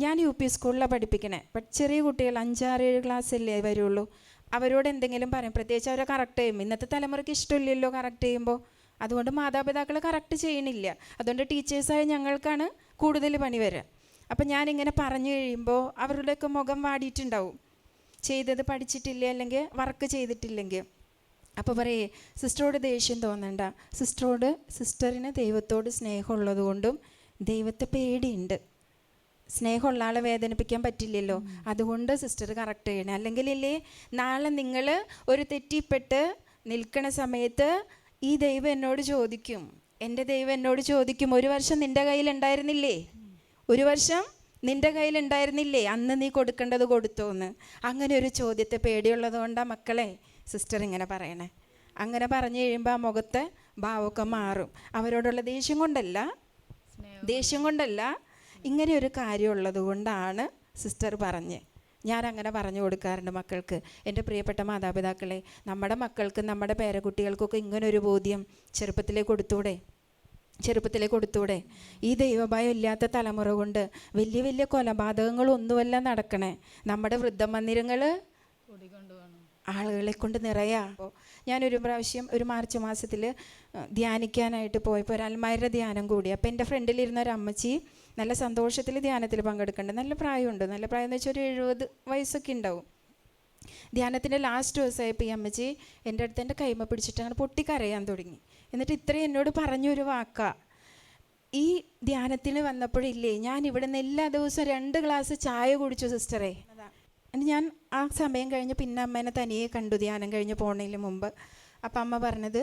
ഞാൻ UP സ്കൂളിലാണ് പഠിപ്പിക്കണേ. ചെറിയ കുട്ടികൾ 5-6-7 ക്ലാസ്സല്ലേ വരുള്ളൂ. അവരോട് എന്തെങ്കിലും പറയും, പ്രത്യേകിച്ച് അവരെ കറക്റ്റ് ചെയ്യും. ഇന്നത്തെ തലമുറയ്ക്ക് ഇഷ്ടമില്ലല്ലോ കറക്റ്റ് ചെയ്യുമ്പോൾ. അതുകൊണ്ട് മാതാപിതാക്കൾ കറക്റ്റ് ചെയ്യണില്ല. അതുകൊണ്ട് ടീച്ചേഴ്സായ ഞങ്ങൾക്കാണ് കൂടുതൽ പണി വരിക. അപ്പം ഞാനിങ്ങനെ പറഞ്ഞു കഴിയുമ്പോൾ അവരുടെയൊക്കെ മുഖം വാടിയിട്ടുണ്ടാവും, ചെയ്തത് പഠിച്ചിട്ടില്ല അല്ലെങ്കിൽ വർക്ക് ചെയ്തിട്ടില്ലെങ്കിൽ. അപ്പോൾ പറയേ, സിസ്റ്ററോട് ദേഷ്യം തോന്നണ്ട, സിസ്റ്ററിന് ദൈവത്തോട് സ്നേഹമുള്ളത് കൊണ്ടും ദൈവത്തെ പേടിയുണ്ട്. സ്നേഹമുള്ള ആളെ വേദനിപ്പിക്കാൻ പറ്റില്ലല്ലോ, അതുകൊണ്ട് സിസ്റ്റർ കറക്റ്റ് ചെയ്യണേ. അല്ലെങ്കിൽ ഇല്ലേ, നാളെ നിങ്ങൾ ഒരു തെറ്റിപ്പെട്ട് നിൽക്കണ സമയത്ത് ഈ ദൈവം എന്നോട് ചോദിക്കും, എൻ്റെ ദൈവം എന്നോട് ചോദിക്കും, 1 വർഷം നിൻ്റെ കയ്യിലുണ്ടായിരുന്നില്ലേ, 1 വർഷം നിൻ്റെ കയ്യിലുണ്ടായിരുന്നില്ലേ, അന്ന് നീ കൊടുക്കേണ്ടത് കൊടുത്തോന്ന്. അങ്ങനെ ഒരു ചോദ്യത്തെ പേടിയുള്ളത് കൊണ്ടാണ് മക്കളെ സിസ്റ്റർ ഇങ്ങനെ പറയണേ. അങ്ങനെ പറഞ്ഞു കഴിയുമ്പോൾ ആ മുഖത്തെ ഭാവമൊക്കെ മാറും. അവരോടുള്ള ദേഷ്യം കൊണ്ടല്ല, ഇങ്ങനെ ഒരു കാര്യമുള്ളത് കൊണ്ടാണ് സിസ്റ്റർ പറഞ്ഞ്. ഞാനങ്ങനെ പറഞ്ഞു കൊടുക്കാറുണ്ട് മക്കൾക്ക്. എൻ്റെ പ്രിയപ്പെട്ട മാതാപിതാക്കളെ, നമ്മുടെ മക്കൾക്ക്, നമ്മുടെ പേരക്കുട്ടികൾക്കൊക്കെ ഇങ്ങനൊരു ബോധ്യം ചെറുപ്പത്തിലേ കൊടുത്തൂടെ. ഈ ദൈവഭയം ഇല്ലാത്ത തലമുറ കൊണ്ട് വലിയ വലിയ കൊലപാതകങ്ങളൊന്നുമല്ല നടക്കണേ. നമ്മുടെ വൃദ്ധമന്ദിരങ്ങൾ ആളുകളെ കൊണ്ട് നിറയാ. അപ്പോൾ ഞാനൊരു പ്രാവശ്യം ഒരു മാർച്ച് മാസത്തിൽ ധ്യാനിക്കാനായിട്ട് പോയപ്പോൾ ഒരു അൽമാരുടെ ധ്യാനം കൂടി. അപ്പോൾ എൻ്റെ ഫ്രണ്ടിലിരുന്ന ഒരു അമ്മച്ചി നല്ല സന്തോഷത്തിൽ ധ്യാനത്തിൽ പങ്കെടുക്കുന്നുണ്ട്. നല്ല പ്രായമുണ്ട്, നല്ല പ്രായം എന്ന് വെച്ചാൽ ഒരു 70 വയസ്സൊക്കെ ഉണ്ടാവും. ധ്യാനത്തിൻ്റെ ലാസ്റ്റ് ദിവസമായപ്പോൾ ഈ അമ്മച്ചി എൻ്റെ അടുത്ത് എൻ്റെ കൈമ പിടിച്ചിട്ട് അങ്ങനെ പൊട്ടിക്കരയാൻ തുടങ്ങി. എന്നിട്ട് ഇത്രയും എന്നോട് പറഞ്ഞൊരു വാക്കാ, ഈ ധ്യാനത്തിന് വന്നപ്പോഴില്ലേ, ഞാൻ ഇവിടെ നിന്ന് എല്ലാ ദിവസവും 2 ഗ്ലാസ് ചായ കുടിച്ചു സിസ്റ്ററെ. ഞാൻ ആ സമയം കഴിഞ്ഞ് പിന്നെ അമ്മേനെ തനിയെ കണ്ടു, ധ്യാനം കഴിഞ്ഞ് പോണതിന് മുമ്പ്. അപ്പം അമ്മ പറഞ്ഞത്,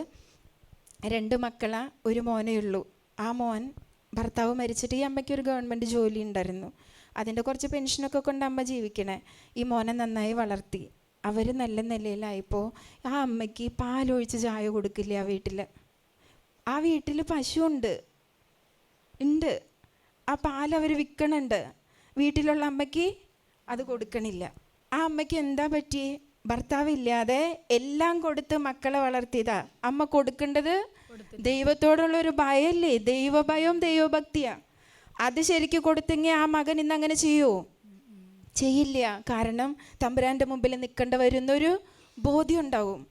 2 മക്കളാ, ഒരു മോനേ ഉള്ളൂ. ആ മോൻ ഭർത്താവ് മരിച്ചിട്ട് ഈ അമ്മയ്ക്ക് ഒരു ഗവൺമെൻറ് ജോലി ഉണ്ടായിരുന്നു. അതിൻ്റെ കുറച്ച് പെൻഷനൊക്കെ കൊണ്ട് അമ്മ ജീവിക്കണേ. ഈ മോനെ നന്നായി വളർത്തി. അവർ നല്ല നിലയിലായപ്പോൾ ആ അമ്മയ്ക്ക് പാലൊഴിച്ച് ചായ കൊടുക്കില്ല. ആ വീട്ടിൽ പശുവുണ്ട്, ആ പാലവർ വിൽക്കണുണ്ട്. വീട്ടിലുള്ള അമ്മയ്ക്ക് അത് കൊടുക്കണില്ല. ആ അമ്മയ്ക്ക് എന്താ പറ്റി? ഭർത്താവില്ലാതെ എല്ലാം കൊടുത്ത് മക്കളെ വളർത്തിയതാ. അമ്മ കൊടുക്കേണ്ടത് ദൈവത്തോടുള്ളൊരു ഭയല്ലേ, ദൈവഭയവും ദൈവഭക്തിയാ. അത് ശരിക്കും കൊടുത്തെങ്കിൽ ആ മകൻ ഇന്ന് അങ്ങനെ ചെയ്യുമോ? ചെയ്യില്ല. കാരണം തമ്പുരാൻ്റെ മുമ്പിൽ നിൽക്കേണ്ട വരുന്നൊരു ബോധ്യം ഉണ്ടാവും.